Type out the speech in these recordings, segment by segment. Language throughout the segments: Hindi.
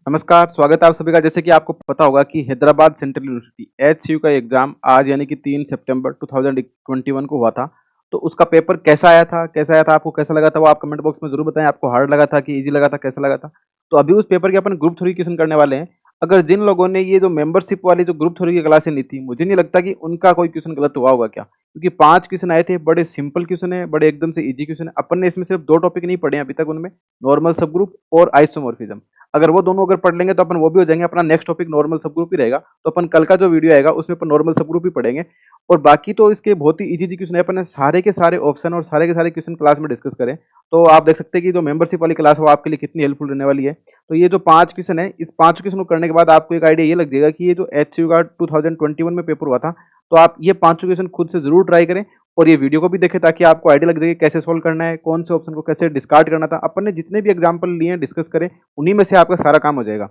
नमस्कार, स्वागत है आप सभी का। जैसे कि आपको पता होगा कि हैदराबाद सेंट्रल यूनिवर्सिटी एचसीयू का एग्ज़ाम आज यानी कि 3 सितंबर 2021 को हुआ था। तो उसका पेपर कैसा आया था? आपको कैसा लगा था? वो आप कमेंट बॉक्स में ज़रूर बताएँ। आपको हार्ड लगा था कि ईज़ी लगा था, कैसा लगा था? तो अभी उस पेपर के अपन ग्रुप थ्योरी क्वेश्चन करने वाले हैं। अगर जिन लोगों ने ये जो मेंबरशिप वाली जो ग्रुप थ्योरी की क्लासें ली थी, मुझे नहीं लगता कि उनका कोई क्वेश्चन गलत हुआ होगा क्या? क्योंकि 5 क्वेश्चन आए थे, बड़े सिंपल क्वेश्चन है, बड़े एकदम से ईज़ी क्वेश्चन है। अपन ने इसमें सिर्फ 2 टॉपिक नहीं पढ़े हैं अभी तक उनमें, नॉर्मल सब ग्रुप और आइसोमॉर्फिज्म। अगर वो दोनों अगर पढ़ लेंगे तो अपन वो भी हो जाएंगे। अपना नेक्स्ट टॉपिक नॉर्मल सब ग्रुप ही रहेगा। तो अपन कल का जो वीडियो आएगा उसमें अपन नॉर्मल सब ग्रुप ही पढ़ेंगे। और बाकी तो इसके बहुत ही इजी क्वेश्चन है। अपन ने सारे के सारे ऑप्शन और सारे के सारे क्वेश्चन क्लास में डिस्कस करें। तो आप देख सकते हैं कि जो मेंबरशिप वाली क्लास है वो आपके लिए कितनी हेल्पफुल रहने वाली है। तो ये जो 5 क्वेश्चन है, इस 5 क्वेश्चन को करने के बाद आपको एक आइडिया ये लग जाएगा कि ये जो एचसीयू का 2021 में पेपर हुआ था, तो आप ये 5 क्वेश्चन खुद से जरूर ट्राई करें और ये वीडियो को भी देखें ताकि आपको आइडिया लग जाए कि कैसे सोल्व करना है, कौन से ऑप्शन को कैसे डिस्कार्ड करना था। अपन ने जितने भी एग्जाम्पल लिए हैं डिस्कस करें, उन्हीं में से आपका सारा काम हो जाएगा।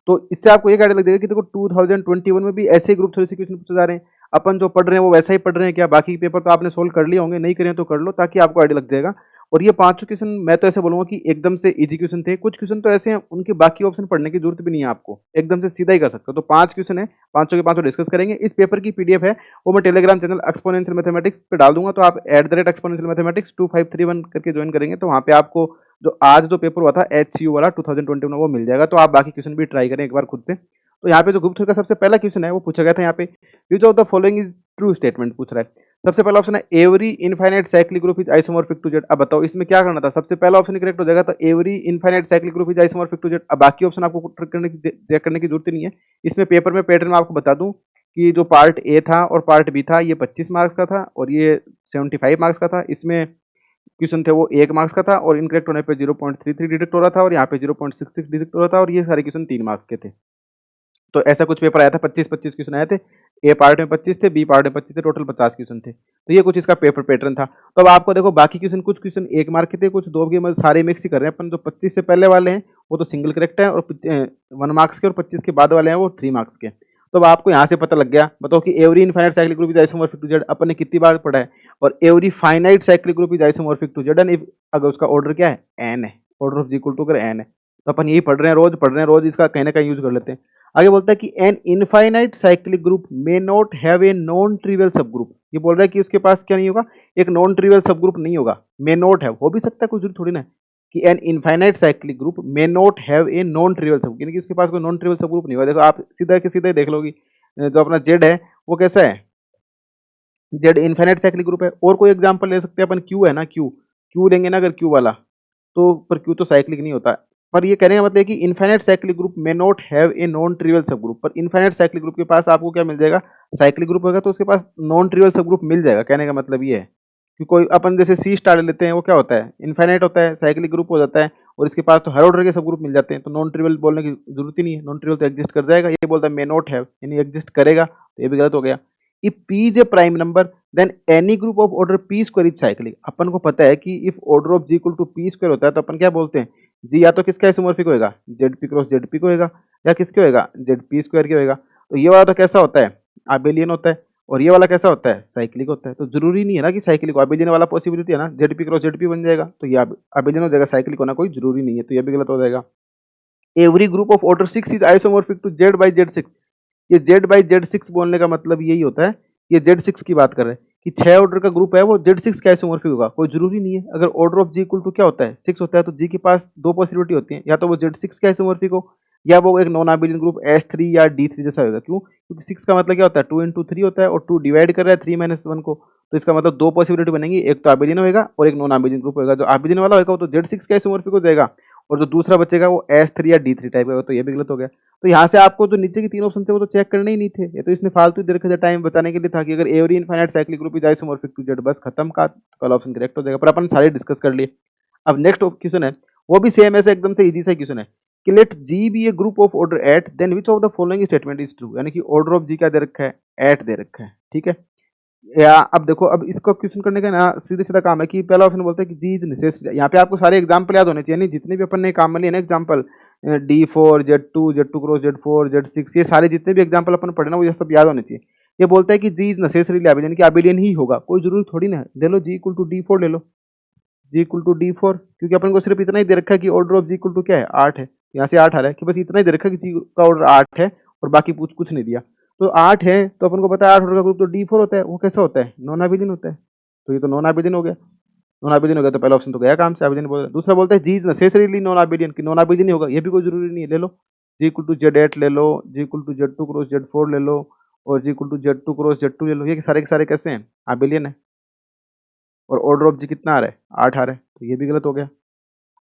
तो इससे आपको एक आइडिया लग जाएगा कि देखो 2021 में भी ऐसे ही ग्रुप थ्योरी से क्वेश्चन पूछे जा रहे हैं। अपन जो पढ़ रहे हैं वो वैसा ही पढ़ रहे हैं क्या? बाकी पेपर तो आपने सोल्व कर लिए होंगे, नहीं करें तो कर लो ताकि आपको आइडिया लग जाएगा। और ये पांचों क्वेश्चन मैं तो ऐसे बोलूंगा कि एकदम से इजी क्वेश्चन थे। कुछ क्वेश्चन तो ऐसे हैं उनके बाकी ऑप्शन पढ़ने की जरूरत भी नहीं है, आपको एकदम से सीधा ही कर सकते हो। तो 5 क्वेश्चन है, पांचों के पांचों डिस्कस करेंगे। इस पेपर की पीडीएफ है वो मैं टेलीग्राम चैनल एक्सपोनेंशियल मैथमेटिक्स पे डाल दूंगा। तो आप @exponential mathematics 2531 करके ज्वाइन करेंगे तो वहाँ पे आपको जो आज जो पेपर हुआ था एचसीयू वाला 2021 में वो मिल जाएगा। तो आप बाकी क्वेश्चन भी ट्राई करें एक बार खुद से। तो यहाँ पे जो ग्रुप थ्योरी का सबसे पहला क्वेश्चन है वो पूछा गया था। यहाँ पे which of the following is true statement पूछ रहा है। सबसे पहला ऑप्शन है every infinite cyclic group is isomorphic to Z. अब बताओ इसमें क्या करना था? सबसे पहला ऑप्शन करेक्ट हो जाएगा। तो every infinite cyclic group is isomorphic to Z. अब बाकी ऑप्शन आपको चेक करने की जरूरत नहीं है। इसमें पेपर में पैटर्न में आपको बता दूं कि जो पार्ट ए था और पार्ट बी था, ये 25 मार्क्स का था और ये 75 मार्क्स का था। इसमें क्वेश्चन थे वो 1 मार्क्स का था और इनकरेक्ट होने पे 0.33 डिडक्ट हो रहा था और यहाँ पे 0.66 डिडक्ट हो रहा था और ये सारे क्वेश्चन 3 मार्क्स के थे। तो ऐसा कुछ पेपर आया था। 25-25 क्वेश्चन आए थे। ए पार्ट में 25 थे, बी पार्ट में 25 थे, टोटल 50 क्वेश्चन थे। तो ये कुछ इसका पेपर पैटर्न था। तो अब आपको देखो बाकी क्वेश्चन, कुछ क्वेश्चन 1 मार्क के थे, कुछ 2 के, मतलब सारे मिक्स ही कर रहे हैं अपन। जो 25 से पहले वाले हैं वो तो सिंगल करेक्ट है और 1 मार्क्स के, और 25 के बाद वाले हैं वो 3 मार्क्स के। तो अब आपको यहाँ से पता लग गया। बताओ कि every infinite cyclic group is isomorphic to Z अपन ने कितनी बार पढ़ा है, और every finite cyclic group is isomorphic to Z. And अगर उसका ऑर्डर क्या है? एन है। Order of G equal to अगर एन है तो अपन यही पढ़ रहे हैं, रोज पढ़ रहे हैं, रोज इसका कहीं ना कहीं यूज कर लेते हैं। आगे बोलता है कि an infinite cyclic group may not have a non trivial सब ग्रुप। ये बोल रहा है कि उसके पास क्या नहीं होगा? एक नॉन ट्रिवियल सब ग्रुप नहीं होगा। मे नॉट हैव हो भी सकता है, कोई जरूरी थोड़ी ना है कि an infinite cyclic group may not have a non trivial सब, यानी कि उसके पास कोई नॉन ट्रिवियल सब ग्रुप नहीं होगा। देखो आप सीधा के सीधा ही देख लोगी, जो अपना जेड है वो कैसा है? जेड इनफाइनाइट साइक्लिक ग्रुप है। और कोई एग्जांपल ले सकते हैं अपन, क्यू है ना, क्यू क्यू लेंगे ना अगर क्यू वाला, तो पर क्यू तो साइक्लिक नहीं होता। पर ये कहने का मतलब है कि infinite cyclic group may not have a non trivial सब ग्रुप। पर इनफाइनाइट साइक्लिक ग्रुप के पास आपको क्या मिल जाएगा? साइक्लिक ग्रुप होगा तो उसके पास नॉन ट्रिवियल सब ग्रुप मिल जाएगा। कहने का मतलब ये है कि कोई अपन जैसे सी स्टार लेते हैं, वो क्या होता है? इनफाइनाइट होता है, साइक्लिक ग्रुप हो जाता है और इसके पास तो हर ऑर्डर के सब ग्रुप मिल जाते हैं। तो नॉन ट्रिवियल बोलने की जरूरत ही नहीं है, नॉन ट्रिवियल तो एग्जिस्ट कर जाएगा। ये बोलता है मे नॉट हैव, यानी एग्जिस्ट करेगा, तो ये भी गलत हो गया। If P is a prime number then any group of order P square is cyclic. अपन को पता है कि if order of G equal to P square होता है तो अपन क्या बोलते हैं? जी या तो किसका आइसोमॉर्फिक होएगा? Z P cross Z P को होएगा, या किसके होएगा? जेड पी स्क्वायर के होएगा। तो ये वाला तो कैसा होता है? आबेलियन होता है। और ये वाला कैसा होता है? साइक्लिक होता है। तो जरूरी नहीं है ना कि साइक्लिक, आबेलियन वाला पॉसिबिलिटी है ना, Z P cross Z P बन जाएगा तो ये आबेलियन हो जाएगा, साइक्लिक होना कोई जरूरी नहीं है। तो ये भी गलत हो जाएगा। Every group of order 6 is isomorphic to Z by Z 6। ये जेड बाई जेड 6 बोलने का मतलब यही होता है, ये जेड 6 की बात कर रहे हैं कि 6 ऑर्डर का ग्रुप है वो जेड 6 का आइसोमॉर्फिक होगा। कोई जरूरी नहीं है। अगर order of G equal to क्या होता है? 6 होता है, तो जी के पास 2 पॉसिबिलिटी होती है, या तो वो जेड 6 का आइसोमॉर्फिक हो या वो एक नॉन आबिलियन ग्रुप S3 या D3 जैसा होगा। क्यों? क्योंकि 6 का मतलब क्या होता है? 2 इंटू 3 होता है और 2 डिवाइड कर रहा है 3 माइनस 1 को। तो इसका मतलब 2 पॉसिबिलिटी बनेंगी, एक तो आबिलियन होगा और एक नॉन आबिलियन ग्रुप होगा। जो आबिलियन वाला होगा वो तो जेड 6 का आइसोमॉर्फिक हो जाएगा और जो दूसरा बचेगा वो S3 या D3 टाइप का होगा। तो ये भी गलत हो गया। तो यहाँ से आपको जो नीचे के 3 ऑप्शन थे वो तो चेक करने ही नहीं थे, ये तो इसने फालतू दे रखा था टाइम बचाने के लिए था कि अगर every infinite cyclic group is isomorphic to Z, बस खत्म का, कल ऑप्शन करेक्ट हो जाएगा। पर अपन सारे डिस्कस कर लिए। अब नेक्स्ट क्वेश्चन है वो भी सेम ऐसे एकदम से इजी सा क्वेश्चन है कि let G be a group of order eight then which of the following statement is true. यानी कि ऑर्डर ऑफ जी क्या दे रखा है? एट दे रखा है, ठीक है। या अब देखो, अब इसको क्वेश्चन करने का ना सीधे सीधा काम है कि पहला ऑप्शन बोलता है कि जी इज नेसेसरी। यहाँ पे आपको सारे एग्जांपल याद होने चाहिए, नहीं जितने भी अपन ने काम में लिए ना example, D4 Z2 cross Z4 Z6, ये सारे जितने भी एग्जांपल अपन पढ़े ना वो ये सब याद होने चाहिए। ये बोलता है कि जी इज नेसेसरीली आबिलियन, यानी कि आबिलियन ही होगा, कोई जरूरी थोड़ी ना है। ले लो जी इक्वल टू D4 ले लो, जी इक्वल टू D4, क्योंकि अपन को सिर्फ इतना ही दे रखा है कि order of G equal to क्या है? 8 है। यहाँ से 8 आ रहा है कि बस इतना ही दे रखा है, किसी का ऑर्डर 8 है और बाकी कुछ नहीं दिया। तो 8 है तो अपन को पता है 8 ऑर्डर का ग्रुप तो D4 होता है। वो कैसा होता है? नॉन अबेलियन होता है। तो ये तो नॉन अबेलियन हो गया। नॉन अबेलियन हो गया तो पहला ऑप्शन तो गया काम से, अबेलियन बोल रहा है। दूसरा बोलता है जी इज नेसेसरीली नॉन अबेलियन, कि नॉन अबेलियन ही होगा, ये भी कोई जरूरी नहीं है। ले लो जी इक्वल टू Z8 ले लो, G equal to Z2 cross Z4 ले लो, और जी equal to Z2 cross Z2 ले लो। ये सारे के सारे कैसे हैं? अबेलियन है। और ऑर्डर ऑफ जी कितना आ रहा है? 8 आ रहा है, तो ये भी गलत हो गया।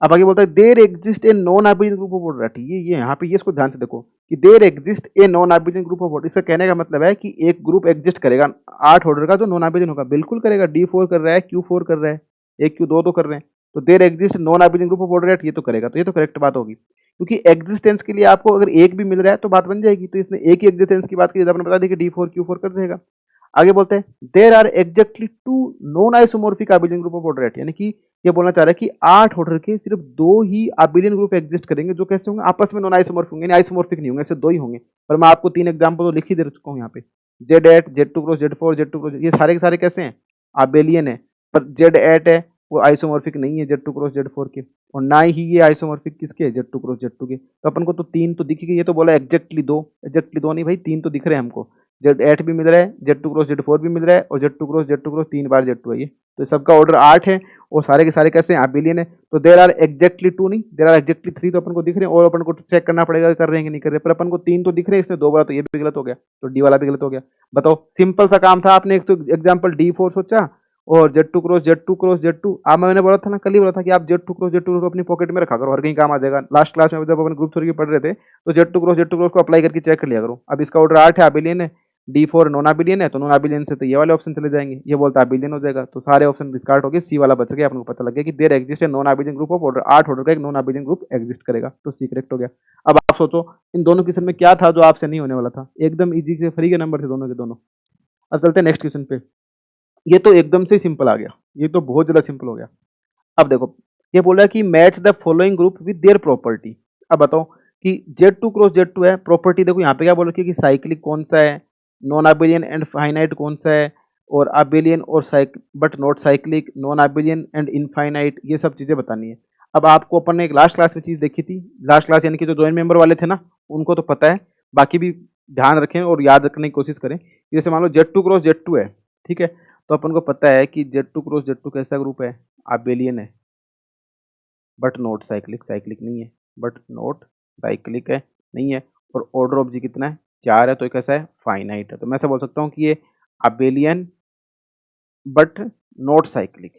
अब आगे बोलता है there exist a non abelian group of order. ये यहाँ पे ये इसको ध्यान से देखो कि there exist a non abelian group of order. इसका कहने का मतलब है कि एक ग्रुप एग्जिस्ट करेगा 8 ऑर्डर का जो नॉन अबेलियन होगा। बिल्कुल करेगा। D4 कर रहा है, Q4 कर रहा है, एक Q2 तो कर रहे हैं, तो there exist non abelian group of order, ये तो करेगा। तो ये तो करेक्ट बात होगी, क्योंकि एग्जिस्टेंस के लिए आपको अगर एक भी मिल रहा है तो बात बन जाएगी। तो इसने एक ही एग्जिस्टेंस की बात की, आपने बता दी कि D4 Q4 कर देगा। आगे बोलते हैं there are exactly 2 non isomorphic abelian group of order, यानी कि ये बोलना चाह रहा है कि 8 ऑर्डर के सिर्फ 2 ही अबेलियन ग्रुप एग्जिस्ट करेंगे, जो कैसे होंगे? आपस में नॉन आइसोमॉर्फिक होंगे, यानी आइसोमॉर्फिक नहीं होंगे, ऐसे 2 ही होंगे। पर मैं आपको 3 एग्जांपल तो लिख ही दे चुका हूँ यहाँ पे। Z8 Z2 cross Z4 Z2 cross, ये सारे के सारे कैसे हैं? अबेलियन है। पर Z8 है वो आइसोमॉर्फिक नहीं है Z2 क्रॉस Z4 के, और ना ही ये आइसोमॉर्फिक किसके है? Z2 क्रॉस Z2 के। तो अपन को तो 3 तो दिख ही गई। ये तो बोला एग्जैक्टली 2, एग्जैक्टली 2 नहीं भाई, 3 तो दिख रहे हैं हमको। Z8 भी मिल रहा है, Z2 क्रॉस Z4 भी मिल रहा है, और Z2 क्रॉस 3 बार Z2 है ये। तो सबका ऑर्डर 8 है और सारे के सारे कैसे हैं? अबेलियन है। तो देयर आर एग्जैक्टली 2 नहीं, देयर आर एग्जैक्टली 3 तो अपन को दिख रहे हैं, और अपन को चेक करना पड़ेगा कर रहे हैं कि नहीं कर रहे। पर अपन को 3 तो दिख रहे हैं, इसमें 2 बार, तो ये भी गलत हो गया, तो डी वाला भी गलत हो गया। बताओ, सिंपल सा काम था। आपने एक तो एग्जाम्पल D4 सोचा और Z2 cross Z2 cross Z2। आप मैंने बोला था ना, कल ही बोला था कि आप Z2 क्रॉस Z2 को अपनी पॉकेट में रखा करो, हर कहीं काम आ जाएगा। लास्ट क्लास में जब अपन ग्रुप थ्योरी पढ़ रहे थे तो Z2 क्रॉस Z2 क्रॉस को अप्लाई करके चेक कर लिया करो। अब इसका ऑर्डर 8 है, अबेलियन है। D4 नॉन अबेलियन है, तो नॉन अबेलियन से तो ये वाले ऑप्शन चले जाएंगे, ये बोलता है अबेलियन हो जाएगा। तो सारे ऑप्शन डिस्कार्ड हो गए, सी वाला बच गया। आपको पता लग गया कि देयर एग्जिस्ट है non abelian group of order, 8 order का एक नॉन अबेलियन ग्रुप एग्जिस्ट करेगा, तो सी करेक्ट हो गया। अब आप सोचो इन दोनों क्वेश्चन में क्या था जो आपसे नहीं होने वाला था? एकदम इजी से फ्री के नंबर थे दोनों के दोनों। अब चलते हैं नेक्स्ट क्वेश्चन पे। ये तो एकदम से सिंपल आ गया, ये तो बहुत ज्यादा सिंपल हो गया। अब देखो, ये बोला कि match the following group with their property. अब बताओ कि Z2 क्रॉस Z2 है, प्रॉपर्टी देखो यहाँ पे क्या बोल रखी है कि साइक्लिक कौन सा है, नॉन अबेलियन एंड फाइनाइट कौन सा है, और अबेलियन और but not cyclic, non abelian and infinite, ये सब चीजें बतानी है। अब आपको अपन ने एक लास्ट क्लास में चीज देखी थी, लास्ट क्लास यानी कि जो जॉइंट मेंबर वाले थे ना, उनको तो पता है, बाकी भी ध्यान रखें और याद रखने की कोशिश करें। जैसे मान लो Z2 क्रॉस Z2 है, ठीक है, तो अपन को पता है कि Z2 क्रॉस Z2 कैसा ग्रुप है? अबेलियन है, बट नॉट साइक्लिक, साइक्लिक नहीं है, बट नॉट साइक्लिक है, नहीं है। और ऑर्डर ऑफ जी कितना है? 4 है, तो ये कैसा है? फाइनाइट है। तो मैं ऐसा बोल सकता हूँ कि ये अबेलियन बट नॉट साइक्लिक,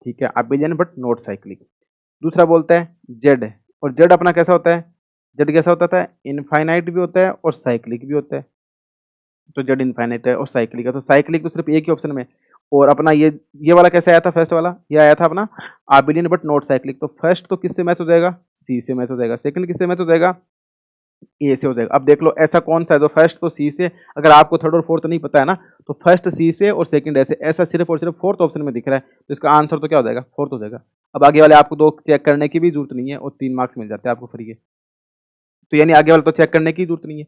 ठीक है, अबेलियन बट नॉट साइक्लिक। दूसरा बोलता है जेड है, और जेड अपना कैसा होता है? जेड कैसा होता था? इनफाइनाइट भी होता है और साइक्लिक भी होता है। तो जेड इनफाइनाइट है और साइक्लिक है, तो साइक्लिक तो सिर्फ एक ही ऑप्शन में। और अपना ये वाला कैसे आया था? फर्स्ट वाला ये आया था अपना अबेलियन बट नॉट साइक्लिक। तो फर्स्ट तो किससे मैच हो जाएगा? सी से मैच हो जाएगा। सेकंड किससे मैच हो जाएगा? ए से हो जाएगा। अब देख लो ऐसा कौन सा है जो फर्स्ट तो सी से, अगर आपको थर्ड और फोर्थ नहीं पता है ना, तो फर्स्ट सी से और सेकंड ऐसे, ऐसा सिर्फ और सिर्फ फोर्थ ऑप्शन में दिख रहा है, तो इसका आंसर तो क्या हो जाएगा? फोर्थ हो जाएगा। अब आगे वाले आपको 2 चेक करने की भी जरूरत नहीं है और 3 मार्क्स मिल जाते हैं आपको फ्री के। तो यानी आगे वाला तो चेक करने की जरूरत नहीं है।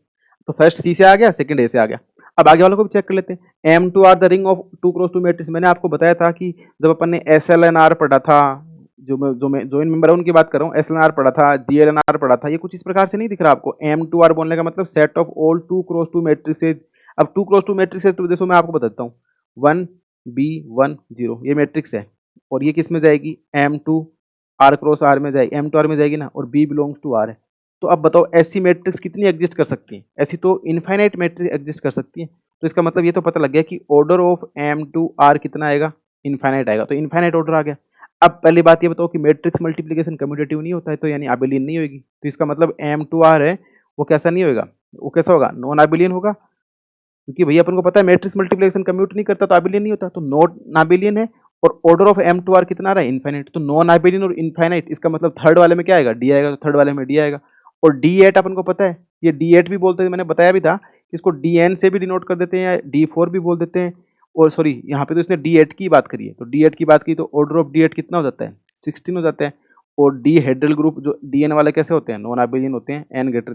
तो फर्स्ट सी से आ गया, सेकंड ए से आ गया। अब आगे वालों को भी चेक कर लेते हैं। M2R the ring of 2 cross 2 matrix. मैंने आपको बताया था कि जब अपन ने SLNR पढ़ा था, जो मैं जॉइंट मेंबर है उनकी बात कर रहा हूँ, SLNR पढ़ा था, GLNR पढ़ा था, ये कुछ इस प्रकार से नहीं दिख रहा आपको। M2R बोलने का मतलब सेट ऑफ ऑल 2 क्रॉस 2 मैट्रिक्सेज। अब 2 क्रॉस 2 मैट्रिक्सेज तो देखो मैं आपको बताता हूँ, 1 B 1 0 ये मैट्रिक्स है, और ये किस में जाएगी? M2 R क्रॉस R में जाएगी, M2 R में जाएगी ना, और B बिलोंग्स टू R है। तो अब बताओ ऐसी मैट्रिक्स कितनी एग्जिस्ट कर सकती हैं? ऐसी तो इनफाइनाइट मैट्रिक्स एग्जिस्ट कर सकती हैं। तो इसका मतलब ये तो पता लग गया कि ऑर्डर ऑफ M2R कितना आएगा? इनफाइनाइट आएगा। तो इनफाइनाइट ऑर्डर आ गया। अब पहली बात ये बताओ कि मैट्रिक्स मल्टीप्लिकेशन कम्यूटेटिव नहीं होता है, तो यानी अबेलियन नहीं होगी। तो इसका मतलब M2R है वो कैसा नहीं होगा? वो कैसा होगा? नॉन अबेलियन होगा, क्योंकि भैया अपन को पता है मैट्रिक्स मल्टीप्लिकेशन कम्यूट नहीं करता तो अबेलियन नहीं होता। तो नॉन अबेलियन है, और ऑर्डर ऑफ M2R कितना आ रहा है? इनफाइनाइट। तो नॉन अबेलियन और इनफाइनाइट, इसका मतलब थर्ड वाले में क्या आएगा? डी आएगा। तो थर्ड वाले में डी आएगा। और D8 अपन को पता है, ये D8 भी बोलते हैं, मैंने बताया भी था, इसको DN से भी डिनोट कर देते हैं या D4 भी बोल देते हैं। और सॉरी, यहाँ पे तो इसने D8 की बात करी है, तो D8 की बात की तो ऑर्डर ऑफ D8 कितना हो जाता है? 16 हो जाता है। और डी हेड्रल ग्रुप जो DN वाले कैसे होते हैं? नॉन अबेलियन होते हैं, n greater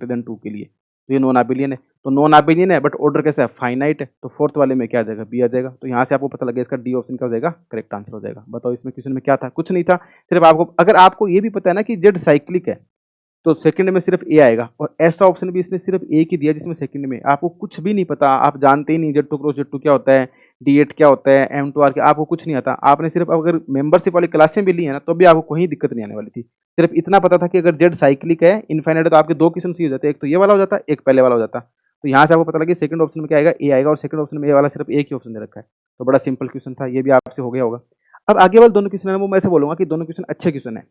than 2 के लिए। तो ये नॉन अबेलियन है, तो नॉन अबेलियन है बट ऑर्डर कैसा है? फाइनाइट है। तो फोर्थ वाले में क्या आ जाएगा? बी आ जाएगा। तो यहाँ से आपको पता लगेगा इसका डी ऑप्शन क्या हो जाएगा? करेक्ट आंसर हो जाएगा। बताओ इसमें क्वेश्चन में क्या था? कुछ नहीं था, सिर्फ आपको, अगर आपको ये भी पता है ना कि जेड साइक्लिक है, तो सेकंड में सिर्फ ए आएगा, और ऐसा ऑप्शन भी इसने सिर्फ एक ही दिया जिसमें सेकंड में आपको कुछ भी नहीं पता, आप जानते ही नहीं Z2 क्रॉस Z2 क्या होता है, D8 क्या होता है, M2R क्या, आपको कुछ नहीं आता। आपने सिर्फ अगर मेंबरशिप वाली क्लासें भी ली है ना तो भी आपको कोई दिक्कत नहीं आने वाली थी। सिर्फ इतना पता था कि अगर Z साइक्लिक है इनफाइनाइट है तो आपके दो क्वेश्चन हो जाते, एक तो ये वाला हो जाता, एक पहले वाला हो जाता। तो यहाँ से आपको पता लगा कि सेकंड ऑप्शन में क्या आएगा, ए आएगा, और सेकंड ऑप्शन में ए वाला सिर्फ एक ही ऑप्शन दे रखा है। तो बड़ा सिंपल क्वेश्चन था, ये भी आपसे हो गया होगा। अब आगे वाले दोनों क्वेश्चन है वो मैं ऐसे बोलूंगा कि दोनों क्वेश्चन अच्छे क्वेश्चन है,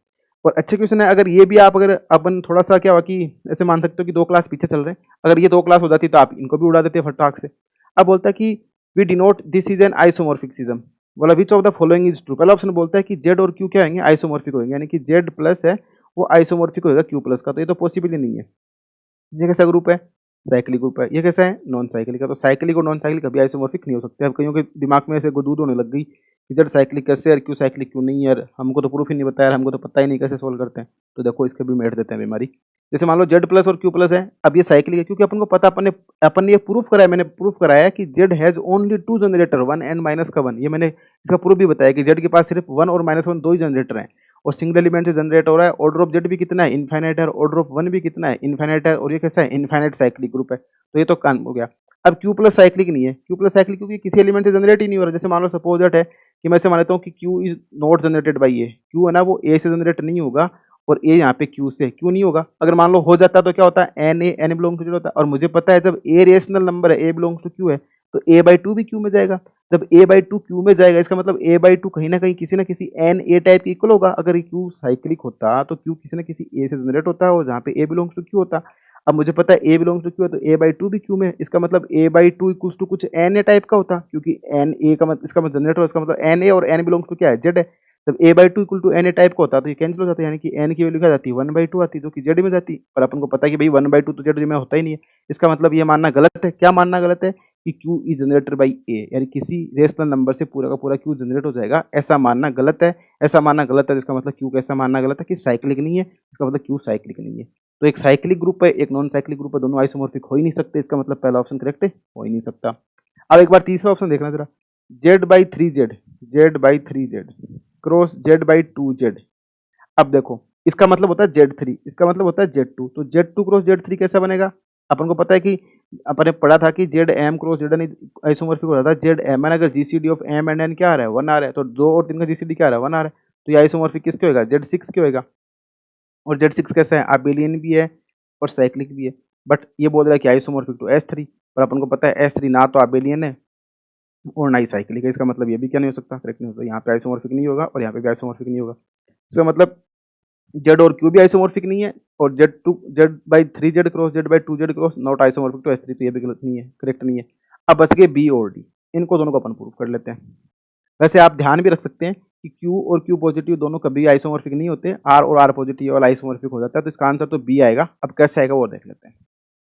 और अच्छे क्वेश्चन है। अगर ये भी आप अगर अपन थोड़ा सा क्या हुआ कि ऐसे मान सकते हो कि 2 क्लास पीछे चल रहे हैं, अगर ये 2 क्लास हो जाती तो आप इनको भी उड़ा देते फटाक से। अब बोलता है कि we denote this is an isomorphic system, बोला which of the following is true. पहला ऑप्शन बोलता है कि जेड और क्यू क्या होंगे, आइसोमॉर्फिक होंगे, यानी कि जेड प्लस है वो आइसोमॉर्फिक होगा क्यू प्लस का, तो ये तो पॉसिबल ही नहीं है। ये कैसा ग्रुप है, साइक्लिक ग्रुप है। ये कैसा है, नॉन साइक्लिक है। तो साइक्लिक और नॉन साइक्लिक कभी आइसोमॉर्फिक नहीं हो सकते। अब कईयों के दिमाग में ऐसे गुदगुद होने लग गई कि जेड साइक्लिक कैसे यार, क्यू साइक्लिक क्यों नहीं यार, हमको तो प्रूफ ही नहीं बताया, हमको तो पता ही नहीं कैसे सोल्व करते हैं। तो देखो इसके भी मेट देते हैं बीमारी। जैसे मान लो जेड प्लस और क्यू प्लस है, अब ये साइक्लिक है क्योंकि अपन को पता, अपन ने ये प्रूफ कराया, मैंने प्रूफ कराया है कि Z has only 2 generator, 1 and minus का 1। ये मैंने इसका प्रूफ भी बताया कि जेड के पास सिर्फ 1 और -1 दो ही जनरेटर हैं, और सिंगल एलिमेंट से जनरेट हो रहा है। ऑर्डर ऑफ जेड भी कितना है, इनफाइनाइट है, और ऑर्डर ऑफ 1 भी कितना है, इनफाइनाइट है, और ये कैसा है, इनफाइनाइट साइक्लिक ग्रुप है। तो ये तो काम हो गया। अब क्यू प्लस साइक्लिक नहीं है, क्यू प्लस साइक्लिक क्योंकि किसी एलिमेंट से जनरेट ही नहीं हो रहा। जैसे मान लो सपोज दैट है कि मैं ऐसे मान लेता हूँ कि Q is not generated by A, Q है ना वो ए से जनरेट नहीं होगा, और ए यहाँ पे क्यू से, क्यू नहीं होगा। अगर मान लो हो जाता तो क्या होता है, एन बिलोंग टू जेड होता है, और मुझे पता है जब ए रेशनल नंबर है, ए बिलोंग्स टू क्यू है, तो a/2 भी क्यू में जाएगा। जब a/2 क्यू में जाएगा इसका मतलब a/2 कहीं ना कहीं किसी ना किसी एन ए टाइप के इक्वल होगा। अगर क्यू साइक्लिक होता तो क्यू किसी ना किसी ए से जनरेट होता है, और जहाँ पे a बिलोंग्स टू क्यू होता। अब मुझे पता है a बिलोंग्स टू क्यू है, तो a/2 भी क्यू में, इसका मतलब a/2 इक्वल्स टू कुछ एन ए टाइप का होता, क्योंकि एन ए का मतलब इसका मतलब जनरेटर, इसका मतलब एन ए, और एन बिलोंग्स टू क्या है, जेड है। जब a/2 equal to n a type का होता तो ये कैंसिल हो जाता है, यानी कि एन की वैल्यू क्या जाती है, 1/2 आती, जो कि जेड में जाती। पर अपन को पता है कि भाई 1/2 तो जेड में होता ही नहीं है। इसका मतलब ये मानना गलत है। क्या मानना गलत है, कि Q इज जनरेटेड बाई ए, यानी किसी रेशनल नंबर से पूरा का पूरा Q जनरेट हो जाएगा, ऐसा मानना गलत है। ऐसा मानना गलत है, इसका मतलब Q कैसा मानना गलत है कि साइक्लिक नहीं है, इसका मतलब Q साइक्लिक नहीं है। तो एक साइक्लिक ग्रुप है, एक नॉन साइक्लिक ग्रुप है, दोनों आइसोमॉर्फिक हो ही नहीं सकते, इसका मतलब पहला ऑप्शन करेक्ट है, हो ही नहीं सकता। अब एक बार तीसरा ऑप्शन देखना जरा, Z/3Z, Z/3Z क्रॉस Z/2Z। अब देखो इसका मतलब होता है Z3, इसका मतलब होता है Z2, तो Z2 क्रॉस Z3 कैसा बनेगा। अपन को पता है कि अपन ने पढ़ा था कि ZM क्रॉस ZN आइसोमॉर्फिक हो जाता है ZMN, अगर GCD of M and N क्या आ रहा है, 1 आ रहा है, तो 2 और 3 का GCD क्या आ रहा है, 1 आ रहा है। तो ये आइसोमॉर्फिक किसके होगा, Z6 के होगा। और Z6 कैसा है, अबेलियन भी है और साइक्लिक भी है, बट ये बोल रहा है कि आइसोमॉर्फिक टू S3, पर अपन को पता है S3 ना तो अबेलियन है और ना ही साइक्लिक है। इसका मतलब ये भी क्या नहीं हो सकता, करेक्ट नहीं हो सकता। यहाँ पे आइसोमॉर्फिक नहीं होगा और यहाँ पे भी आइसोमॉर्फिक नहीं होगा। इसका मतलब जेड और क्यू भी आइसोमॉर्फिक नहीं है, और Z/3Z cross Z/2Z cross not isomorphic to S3, तो ये भी गलत नहीं है, करेक्ट नहीं है। अब बच गए बी और डी, इनको दोनों को अपन प्रूव कर लेते हैं। वैसे आप ध्यान भी रख सकते हैं कि Q और Q पॉजिटिव दोनों कभी आइसोमॉर्फिक नहीं होते, R और R पॉजिटिव वाला आइसोमॉर्फिक हो जाता है, तो इसका आंसर तो बी आएगा। अब कैसे आएगा वो देख लेते हैं।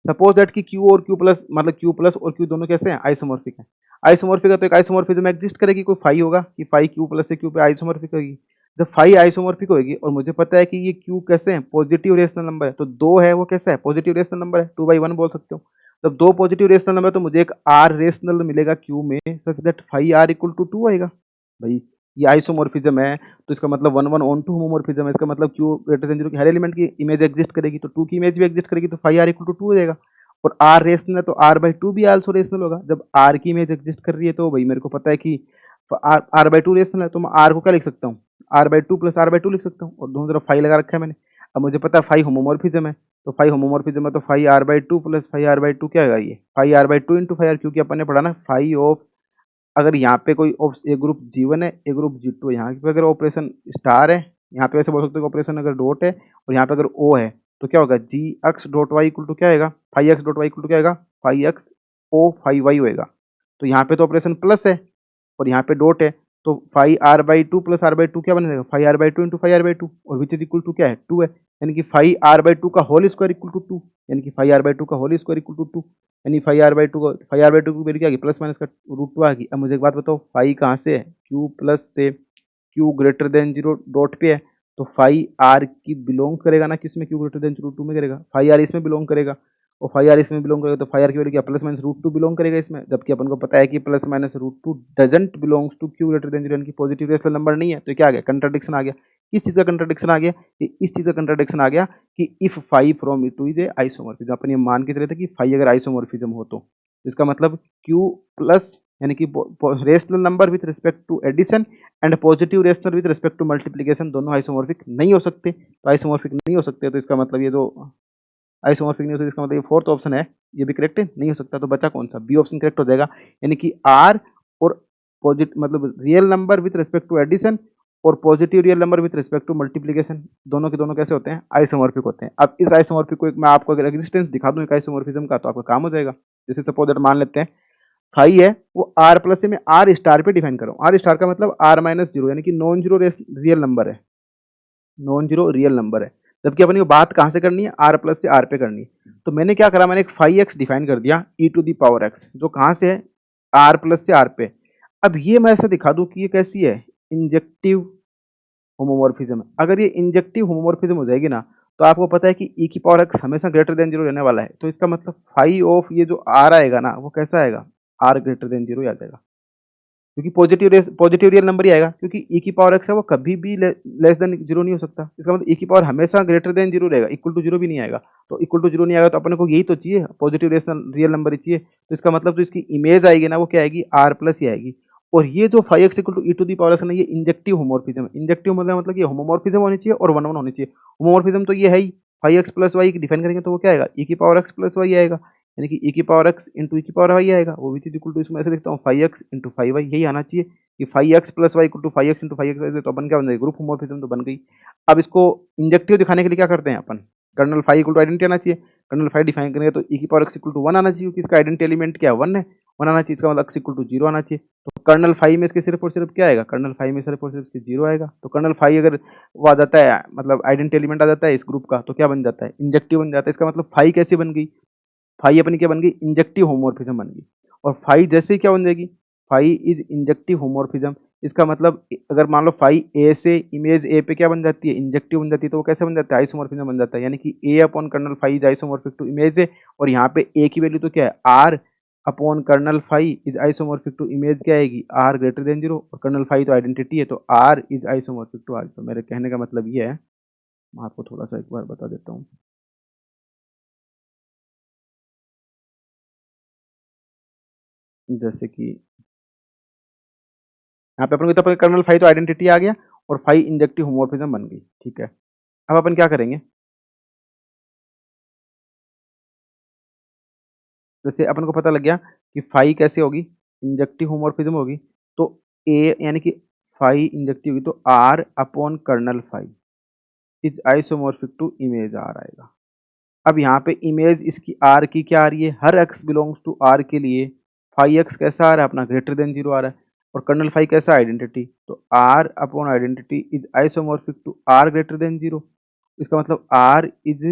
सपोज दैट कि Q और Q प्लस मतलब Q प्लस और Q दोनों कैसे हैं, आइसोमॉर्फिक है। आइसोमॉर्फिक है तो एक आइसोमॉर्फिज्म एग्जिस्ट करेगी, कोई फाई होगा कि फाई Q प्लस से Q पे आइसोमॉर्फिक होगी। जब फाई आइसोमॉर्फिक होगी और मुझे पता है कि ये Q कैसे हैं, पॉजिटिव रेशनल नंबर है, तो 2 है वो कैसा है, पॉजिटिव रेशनल नंबर है, 2/1 बोल सकते हो। जब 2 पॉजिटिव रेशनल नंबर तो मुझे एक R रेशनल मिलेगा Q में, such that phi R equal to 2 आएगा। भाई ये आइसोमॉर्फिज्म है, तो इसका मतलब 1 1 ऑन टू होमोमॉर्फिज्म है। इसका मतलब Q ग्रेटर देन 0 की हर एलिमेंट की इमेज एग्जिस्ट करेगी, तो 2 की इमेज भी एग्जिस्ट करेगी, तो फाई R इक्वल टू 2 हो जाएगा। और R रेशनल है तो R/2 भी आल्सो रेशनल होगा। जब R की इमेज एग्जिस्ट कर रही है तो भाई मेरे को पता है कि R/2 रेशनल है, तो मैं R को क्या लिख सकता हूँ, R/2 प्लस R/2 लिख सकता हूँ, और दोनों तरफ फाई लगा रखा है मैंने। अब मुझे पता है फाई होमोमॉर्फिज्म है, तो फाई होमोमॉर्फिज्म है तो phi R/2 plus phi R/2 क्या होगा, ये phi R/2 into phi R, क्योंकि अपन ने पढ़ा ना फाई ऑफ, अगर यहाँ पे कोई ए ग्रुप G1 है, ए ग्रुप G2 है, यहाँ पे अगर ऑपरेशन स्टार है, यहाँ पे ऐसे बोल सकते हो ऑपरेशन अगर डॉट है, और यहाँ पे अगर O है, तो क्या होगा G x dot y equal to क्या आएगा, phi x dot y equal to क्या आएगा, phi x o phi y होएगा। तो यहाँ पे तो ऑपरेशन प्लस है और यहाँ पे डॉट है, तो फाई R/2 प्लस R/2 क्या बनेगा, phi R/2 into phi R/2, और विच इज इक्वल टू क्या है, 2 है, यानी कि फाई R/2 का होल स्क्वायर इक्वल टू 2, यानी कि फाई R/2 का होल स्क्वायर इक्वल टू 2, यानी फाई R/2 की वैल्यू क्या आ गई, प्लस माइनस का √2 आ गई। अब मुझे एक बात बताओ, फाई कहाँ से है, Q प्लस से Q ग्रेटर देन 0 डॉट पे है, तो फाई R की बिलोंग करेगा ना किसमें, Q ग्रेटर देन √2 में करेगा, फाई R इसमें बिलोंग करेगा, और फाई R इसमें बिलोंग करेगा, तो फाई R की वैल्यू क्या, प्लस माइनस √2 बिलोंग करेगा इसमें, जबकि अपन को पता है कि प्लस minus √2 doesn't belongs to Q greater than 0, यानी कि पॉजिटिव रेशनल नंबर नहीं है, तो क्या आ गया, कंट्राडिक्शन आ गया। किस चीज़ का कंट्राडिक्शन आ गया, इस चीज़ का कंट्राडिक्शन आ गया कि if phi from to is a isomorphism. अपन ये मान के चले थे कि फाई अगर आइसोमॉर्फिज्म हो तो इसका मतलब क्यू प्लस यानी कि rational number with respect to addition and positive rational with respect to multiplication दोनों आइसोमॉर्फिक नहीं हो सकते। तो आइसोमॉर्फिक नहीं हो सकते तो इसका मतलब ये जो आइसोमॉर्फिक नहीं हो सकते इसका मतलब ये फोर्थ ऑप्शन है ये भी करेक्ट नहीं हो सकता। तो बचा कौन सा, बी ऑप्शन करेक्ट हो जाएगा। यानी कि आर और पॉजिटिव मतलब real number with respect to addition और positive real number with respect to multiplication दोनों के दोनों कैसे होते हैं, आइसोमॉर्फिक होते हैं। अब इस आइसोमॉर्फिक को एक मैं आपको अगर एग्जिस्टेंस दिखा दूं एक आइसोमॉर्फिज्म का तो आपका काम हो जाएगा। जैसे सपोज दैट मान लेते हैं फाई है वो आर प्लस से मैं आर स्टार पे डिफाइन कर रहा हूँ। आर स्टार का मतलब आर माइनस जीरो यानी कि नॉन जीरो रियल नंबर है, नॉन जीरो रियल नंबर है। जबकि अपनी को बात कहाँ से करनी है, आर प्लस से आर पे करनी है। तो मैंने क्या करा, मैंने एक फाइव एक्स डिफाइन कर दिया ई टू दी पावर एक्स जो कहाँ से है, आर प्लस से आर पे। अब ये मैं ऐसा दिखा दूं कि ये कैसी है, इंजेक्टिव होमोमॉर्फिज्म। अगर ये इंजेक्टिव होमोमॉर्फिज्म हो जाएगी ना तो आपको पता है कि ई की पावर एक्स हमेशा ग्रेटर देन जीरो रहने वाला है। तो इसका मतलब फाइव ऑफ ये जो आर आएगा ना वो कैसा आएगा, आर ग्रेटर देन जीरो आ जाएगा, क्योंकि पॉजिटिव रियल नंबर ही आएगा। क्योंकि ई की पावर एक्स है वो कभी भी लेस देन जीरो नहीं हो सकता। इसका मतलब ई की पावर हमेशा ग्रेटर देन जीरो रहेगा, इक्वल टू जीरो भी नहीं आएगा। तो इक्वल टू जीरो नहीं आएगा तो अपने को यही तो चाहिए, पॉजिटिव रियल नंबर ही चाहिए। तो इसका मतलब जो इसकी इमेज आएगी ना वो क्या आएगी, आर प्लस ही आएगी। और ये जो five x equal to e to the power x है ये इंजेक्टिव होमोमॉर्फिज्म। इंजेक्टिव मतलब ये होमोमॉर्फिज्म होनी चाहिए और वन वन होनी चाहिए। होमोमॉर्फिज्म तो ये है ही, phi x plus y define करेंगे तो वो क्या आएगा, ई की पावर एक्स प्लस वाई आएगा, यानी कि ई की पावर एक्स इंटू ई की पावर वाई आएगा। वो भी चीज इक्वल टू इसमें ऐसे लिखता हूँ five x into five y, यही आना चाहिए कि five x plus y equal to five x into five x. तो अपन क्या बन गई, ग्रुप होमोमॉर्फिज्म तो बन गई। अब इसको इंजेक्टिव दिखाने के लिए क्या करते हैं अपन, kernel phi equal to identity आना चाहिए। कर्नल फाइव डिफाइन करेंगे तो ई की power x equal to one आना चाहिए क्योंकि इसका आइडेंटिटी एलिमेंट क्या है, वन है, वन आना चाहिए। इसका मतलब एक्स इक्वल टू जीरो आना चाहिए। तो कर्नल फाइव में इसके सिर्फ और सिर्फ क्या आएगा, कर्नल फाइव में सिर्फ और सिर्फ जीरो आएगा। तो कर्नल फाइव अगर वो आ जाता है मतलब आइडेंटिटी एलिमेंट आ जाता है इस ग्रुप का तो क्या बन जाता है, इंजेक्टिव बन जाता है। इसका मतलब फाइव कैसे बन गई, फाइव अपनी क्या बन गई, इंजेक्टिव होमोमॉर्फिज्म बन गई। और फाइव जैसे ही क्या बन जाएगी, फाइव इज इंजेक्टिव होमोमॉर्फिज्म। इसका मतलब अगर मान लो फाइव ए से इमेज ए पे क्या बन जाती है, इंजेक्टिव बन जाती है। तो वो कैसे बन जाता है, आइसोमॉर्फिज्म बन जाता है। यानी कि A upon kernel five is isomorphic to image A, और यहाँ पे ए की वैल्यू तो क्या है, R upon kernel five is isomorphic to image क्या आएगी, आर ग्रेटर देन जीरो। और कर्नल फाइव तो आइडेंटिटी है तो R is isomorphic to R. तो मेरे कहने का मतलब ये है, मैं आपको थोड़ा सा एक बार बता देता हूँ। जैसे कि यहाँ पे अपन को तो कर्नल फाइव तो आइडेंटिटी आ गया और फाइव इंजेक्टिव होमोमॉर्फिज्म बन गई, ठीक है। अब अपन क्या करेंगे, जैसे अपन को पता लग गया कि फाइव कैसे होगी, इंजेक्टिव होमोमॉर्फिज्म होगी। तो ए यानी कि फाइव इंजेक्टिव होगी तो R upon kernel five is isomorphic to image R आएगा। अब यहाँ पे इमेज इसकी आर की क्या आ रही है, हर एक्स बिलोंग्स टू आर के लिए फाइव एक्स कैसा आ रहा है अपना, ग्रेटर देन जीरो आ रहा है। और कर्नल फाइव कैसा, आइडेंटिटी। तो R upon identity is isomorphic to R greater than zero. इसका मतलब R is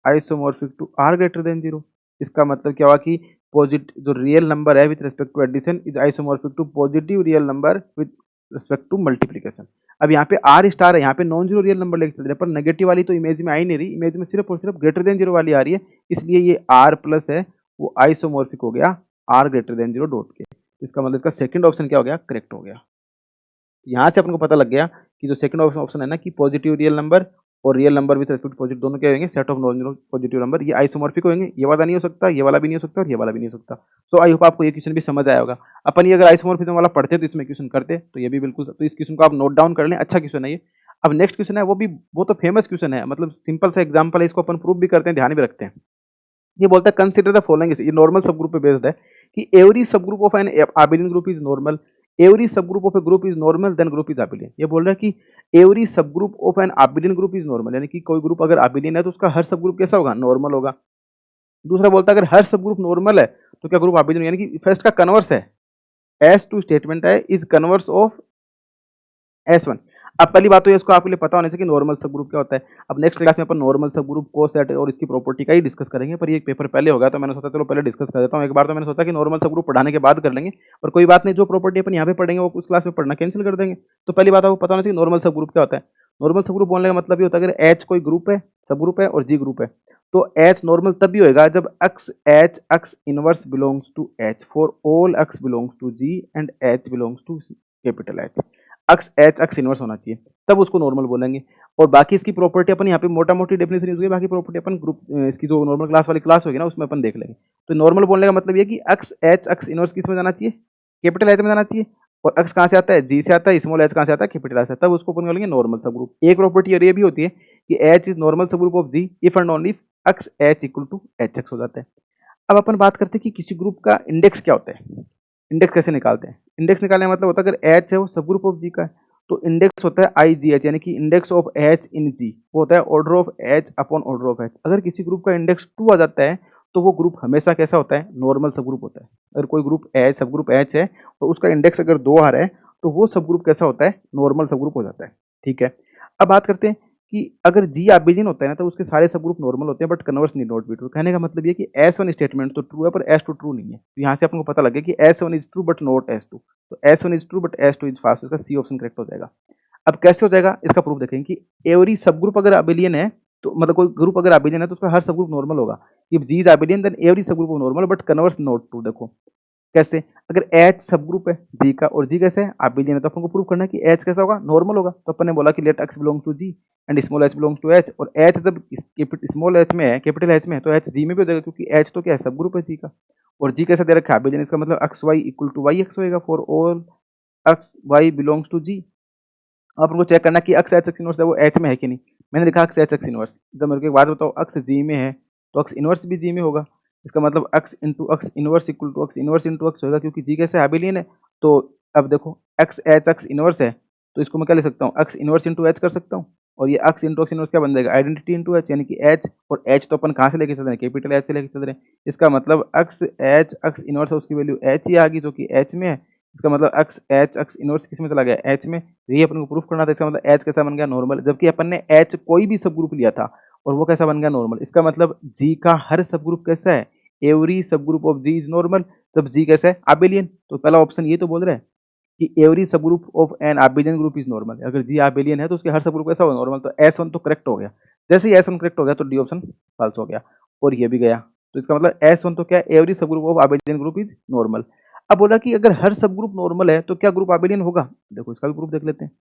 isomorphic to R greater than zero. इसका मतलब क्या हुआ कि पॉजिटिव जो रियल नंबर है with respect to addition is isomorphic to positive real number with respect to multiplication. अब यहाँ पे आर स्टार है, यहाँ पे नॉन जीरो रियल नंबर लेके चल रहे हैं, पर नेगेटिव वाली तो इमेज में आ ही नहीं रही, इमेज में सिर्फ और सिर्फ ग्रेटर देन जीरो वाली आ रही है। इसलिए ये आर प्लस है वो आइसोमॉर्फिक हो गया R greater than zero dot K. इसका मतलब इसका सेकंड ऑप्शन क्या हो गया, करेक्ट हो गया। यहाँ से अपन को पता लग गया कि जो सेकंड ऑप्शन है ना कि पॉजिटिव रियल नंबर और real number with respect positive दोनों क्या होंगे, set of non zero positive number, ये आइसोमॉर्फिक होंगे। ये वाला नहीं हो सकता, ये वाला भी नहीं हो सकता और ये वाला भी नहीं हो सकता। तो आई होप आपको ये क्वेश्चन भी समझ आया होगा। अपन ये अगर आइसोमॉर्फिज्म वाला पढ़ते तो इसमें क्वेश्चन करते तो ये भी बिल्कुल, तो इस क्वेश्चन को आप नोट डाउन कर लें, अच्छा क्वेश्चन है ये। अब नेक्स्ट क्वेश्चन है वो तो फेमस क्वेश्चन है, मतलब सिंपल सा एग्जाम्पल है, इसको अपन प्रूव भी करते हैं, ध्यान भी रखते हैं। ये बोलता है कंसिडर द फॉलोइंग, ये नॉर्मल सब ग्रुप पे बेस्ड है कि every subgroup of an abelian group is normal, every subgroup of a group is normal then group is abelian. ये बोल रहा है कि every subgroup of an abelian group is normal, यानी कि कोई ग्रुप अगर आबिलियन है तो उसका हर सब ग्रुप कैसा होगा, नॉर्मल होगा। दूसरा बोलता है अगर हर सब ग्रुप नॉर्मल है तो क्या ग्रुप आबिलियन, यानी कि फर्स्ट का कन्वर्स है, एस टू स्टेटमेंट है इज कन्वर्स ऑफ S1। अब पहली बात तो ये इसको आपके लिए पता होने से कि नॉर्मल सब ग्रुप क्या होता है। अब नेक्स्ट क्लास में अपन नॉर्मल सब ग्रुप को सेट और इसकी प्रॉपर्टी का ही डिस्कस करेंगे, पर ये एक पेपर पहले होगा तो मैंने सोचा चलो पहले डिस्कस कर देता हूँ एक बार। तो मैंने सोचा कि नॉर्मल सब ग्रुप पढ़ाने के बाद कर लेंगे, पर कोई बात नहीं, जो प्रॉपर्टी अपन यहाँ पे पढ़ेंगे वो उस क्लास में पढ़ना कैंसिल कर देंगे। तो पहली बात आपको पता होना चाहिए नॉर्मल सब ग्रुप क्या होता है। नॉर्मल सब ग्रुप बोलने का मतलब ये होता है अगर H कोई ग्रुप है, सब ग्रुप है और G ग्रुप है तो H नॉर्मल तब भी होगा जब H inverse belongs to H for all X belongs to G and H belongs to capital H। X h x inverse होना चाहिए, तब उसको नॉर्मल बोलेंगे। और बाकी इसकी प्रॉपर्टी अपन यहाँ पे मोटा मोटी डेफिनेशन यूज हुई, बाकी प्रॉपर्टी अपन ग्रुप इसकी जो नॉर्मल क्लास वाली क्लास होगी ना उसमें अपन देख लेंगे। तो नॉर्मल बोलने का मतलब ये कि अक्स एच अक्स इनवर्स किस में जाना चाहिए, कैपिटल एच में जाना चाहिए। और अक्स कहाँ से आता है, जी से आता है, स्मॉल एच कहाँ से आता है, कैपिटल एच से, तब उसको अपन बोलेंगे नॉर्मल सब ग्रुप। एक प्रॉपर्टी और ये भी होती है कि H is normal subgroup of G if and only x H equal to H x हो जाता है। अब अपन बात करते हैं कि किसी ग्रुप का इंडेक्स क्या होता है, इंडेक्स कैसे निकालते हैं। इंडेक्स निकालने का मतलब होता है अगर एच है वो सब ग्रुप ऑफ जी का है तो इंडेक्स होता है आई जी एच, यानी कि इंडेक्स ऑफ एच इन जी, वो होता है order of H upon order of H. अगर किसी ग्रुप का इंडेक्स 2 आ जाता है तो वो ग्रुप हमेशा कैसा होता है, नॉर्मल सब ग्रुप होता है। अगर कोई ग्रुप एच सब ग्रुप एच है और उसका इंडेक्स अगर 2 आ रहा है तो वो सब ग्रुप कैसा होता है, नॉर्मल सब ग्रुप हो जाता है। ठीक है, अब बात करते हैं कि अगर जी एबिलियन होता है ना तो उसके सारे सब ग्रुप नॉर्मल होते हैं but converse need not be true. कहने का मतलब ये कि एस वन स्टेटमेंट तो ट्रू है पर एस टू ट्रू नहीं है। तो यहाँ से आपको पता लगे कि S one is true but not S two, तो S one is true but S two is फास्ट, इसका सी ऑप्शन करेक्ट हो जाएगा। अब कैसे हो जाएगा इसका प्रूफ देखेंगे कि एवरी सब ग्रुप अगर एबिलियन है तो मतलब कोई ग्रुप अगर एबिलियन है तो उसका हर सब ग्रुप नॉर्मल होगा। If G is abelian then every subgroup normal but converse not true. देखो कैसे, अगर एच सब ग्रुप है जी का और जी कैसे है एबिलियन है तो अपन को प्रूव करना है कि एच कैसा होगा, नॉर्मल होगा। तो अपन ने बोला कि let x belong to G and small h belong to H, और एच जब स्मॉल एच में है कैपिटल एच में है तो एच जी में भी हो जाएगा क्योंकि एच तो क्या है, सब ग्रुप है जी का। और जी कैसा दे रखा है एबिलियन, इसका मतलब x y equal to y x होएगा for all x y belongs to G. अब आपको चेक करना कि अक्स एच एक्स इनवर्स है वो एच में है कि नहीं। मैंने लिखा अक्स एच एक्स इनवर्स, जब मेरे को एक बात बताओ अक्स जी में है तो अक्स इनवर्स भी जी में होगा। इसका मतलब x into x inverse equal to x inverse into x होगा क्योंकि जी कैसे एबिलियन है। तो अब देखो एक्स एच एक्स इनवर्स है तो इसको मैं क्या लिख सकता हूँ, अक्स इनवर्स इंटू एच कर सकता हूँ। और ये अक्स इंटू अक्स इनवर्स क्या बन जाएगा, आइडेंटिटी इंटू एच, यानी कि एच, और एच तो अपन कहाँ से लेके चल रहे हैं, कैपिटल एच से लेके चल रहे हैं। इसका मतलब अक्स एच अक्स इनवर्स है उसकी वैल्यू एच ही आ गई जो कि एच में है। इसका मतलब अक्स एच अक्स इनवर्स किस में चला गया, एच में। तो ये अपन को प्रूफ करना था। इसका मतलब एच कैसा बन गया, नॉर्मल, जबकि अपन ने एच कोई भी सब ग्रुप लिया था और वो कैसा बन गया, नॉर्मल। इसका मतलब जी का हर सब ग्रुप कैसा है, every subgroup of G is normal. तब जी कैसा है, एबिलियन। तो पहला ऑप्शन ये तो बोल रहा है कि every subgroup of an abelian group is normal. अगर जी एबिलियन है तो उसके हर सब ग्रुप कैसा होगा, नॉर्मल। तो एस वन तो करेक्ट हो गया। जैसे ही एस वन करेक्ट हो गया तो डी ऑप्शन फॉल्स हो गया और ये भी गया। तो इसका मतलब एस वन तो क्या है, every subgroup of एबिलियन group is normal. अब बोला कि अगर हर सब ग्रुप नॉर्मल है तो क्या ग्रुप एबिलियन होगा। देखो इसका भी प्रूफ देख लेते हैं।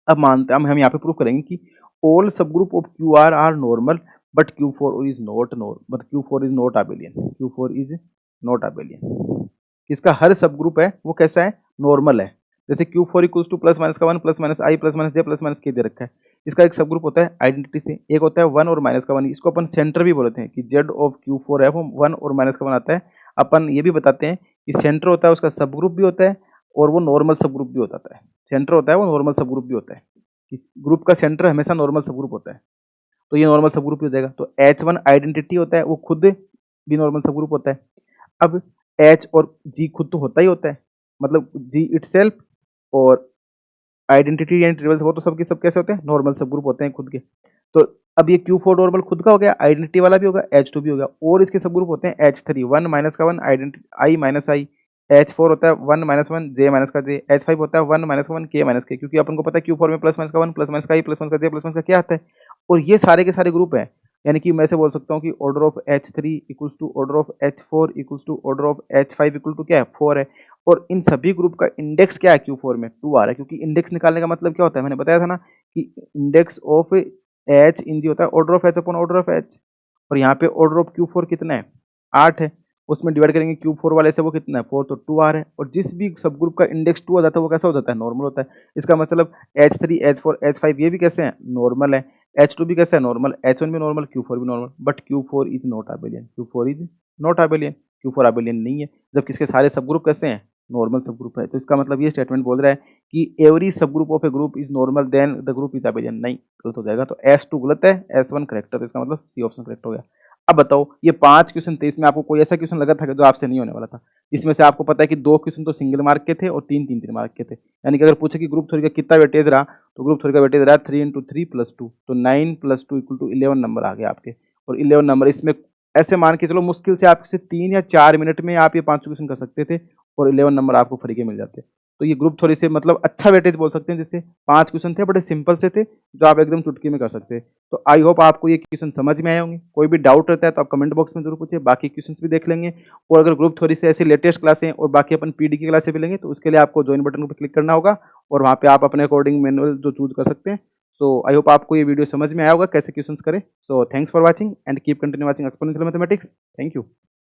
अब मानते हैं हम यहाँ पे प्रूफ करेंगे कि ऑल सब group of Q R normal but Q four is not but Q four is not एबिलियन, Q four is not एबिलियन। इसका हर सब ग्रुप है वो कैसा है, नॉर्मल है। जैसे Q four equal two plus minus का वन प्लस माइनस आई प्लस माइनस जे प्लस माइनस के दे रखा है। इसका एक सब ग्रुप होता है आइडेंटिटी से, एक होता है वन और माइनस का वन। इसको अपन सेंटर भी बोलते हैं कि जेड ऑफ क्यू फोर है वो वन और माइनस का वन आता है। अपन ये भी बताते हैं कि सेंटर होता है उसका सब ग्रुप भी होता है और वो नॉर्मल सब ग्रुप भी होता है। सेंटर होता है वो नॉर्मल सब ग्रुप भी होता है। ग्रुप का सेंटर हमेशा नॉर्मल सब ग्रुप होता है तो ये नॉर्मल सब ग्रुप हो जाएगा। तो एच वन आइडेंटिटी होता है वो खुद भी नॉर्मल सब ग्रुप होता है। अब एच और जी खुद तो होता ही होता है, मतलब जी इटसेल्फ और आइडेंटिटी एंड ट्रिवल्स वो तो सबके सब कैसे होते हैं, नॉर्मल सब ग्रुप होते हैं खुद के। तो अब ये क्यू फोर नॉर्मल खुद का हो गया, आइडेंटिटी वाला भी होगा, एच टू भी होगा, और इसके सब ग्रुप होते हैं एच थ्री, वन माइनस का वन आइडेंटिटी आई माइनस आई, एच फोर होता है वन माइनस वन जे माइनस का जे, एच फाइव होता है वन माइनस का वन के माइनस के, क्योंकि अपन को पता है क्यू फोर में प्लस माइनस का वन प्लस माइनस का आई प्लस माइनस का जे प्लस माइनस का क्या आता है। और ये सारे के सारे ग्रुप हैं, यानी कि मैं से बोल सकता हूँ कि order of H three equals to order of H four equals to order of H five equal to क्या है, फोर है। और इन सभी ग्रुप का इंडेक्स क्या है, क्यू फोर में टू आ रहा है, क्योंकि इंडेक्स निकालने का मतलब क्या होता है, मैंने बताया था ना कि इंडेक्स ऑफ एच इन जी होता है order of H upon order of H. और यहाँ पे ऑर्डर ऑफ क्यू फोर कितना है, आठ है, उसमें डिवाइड करेंगे क्यू फोर वाले से वो कितना है, फोर, तो टू आ रहा है। और जिस भी सब ग्रुप का इंडेक्स टू आ जाता है वो कैसा हो जाता है, नॉर्मल होता है। इसका मतलब H three H four H five ये भी कैसे हैं, नॉर्मल है। एच टू भी कैसे है, नॉर्मल। एच वन भी नॉर्मल, क्यू फोर भी normal, but Q four is not एबिलियन, Q four is not एबिलियन, Q four एबिलियन नहीं है। जबकि इसके सारे सब ग्रुप कैसे हैं, नॉर्मल सब ग्रुप है। तो इसका मतलब ये स्टेटमेंट बोल रहा है कि every subgroup of a group is normal then the group is abelian, नहीं, गलत हो जाएगा। तो एस टू गलत है, एस वन करेक्ट है, तो इसका मतलब सी ऑप्शन करेक्ट हो गया। अब बताओ ये 5 क्वेश्चन थे, इसमें आपको कोई ऐसा क्वेश्चन लगा था जो आपसे नहीं होने वाला था। इसमें से आपको पता है कि 2 क्वेश्चन तो सिंगल मार्क के थे और 3 3 3 मार्क के थे। यानी कि अगर पूछे कि ग्रुप थ्योरी का कितना वेटेज रहा तो ग्रुप थ्योरी का वेटेज रहा 3 इंटू थ्री प्लस टू, तो 9 plus two equal to 11 number आ गया आपके। और 11 नंबर इसमें ऐसे मान के चलो मुश्किल से आपसे 3 या 4 मिनट में आप ये 5 क्वेश्चन कर सकते थे और 11 नंबर आपको फ्री के मिल जाते। तो ये ग्रुप थ्योरी से मतलब अच्छा वेटेज बोल सकते हैं, जैसे 5 क्वेश्चन थे, बड़े सिंपल से थे, जो आप एकदम चुटकी में कर सकते हैं। तो आई होप आपको ये क्वेश्चन समझ में आए होंगे। कोई भी डाउट रहता है तो आप कमेंट बॉक्स में जरूर पूछिए, बाकी क्वेश्चंस भी देख लेंगे। और अगर ग्रुप थ्योरी से ऐसी लेटेस्ट क्लासें और बाकी अपन पीडी की क्लासें भी लेंगे, तो उसके लिए आपको ज्वाइन बटन पर क्लिक करना होगा और वहाँ पे आप अपने अकॉर्डिंग मैनुअल जो चूज कर सकते हैं। सो आई होप आपको ये वीडियो समझ में आया होगा कैसे क्वेश्चंस करें। So thanks for watching and keep continue watching exponential mathematics. Thank you.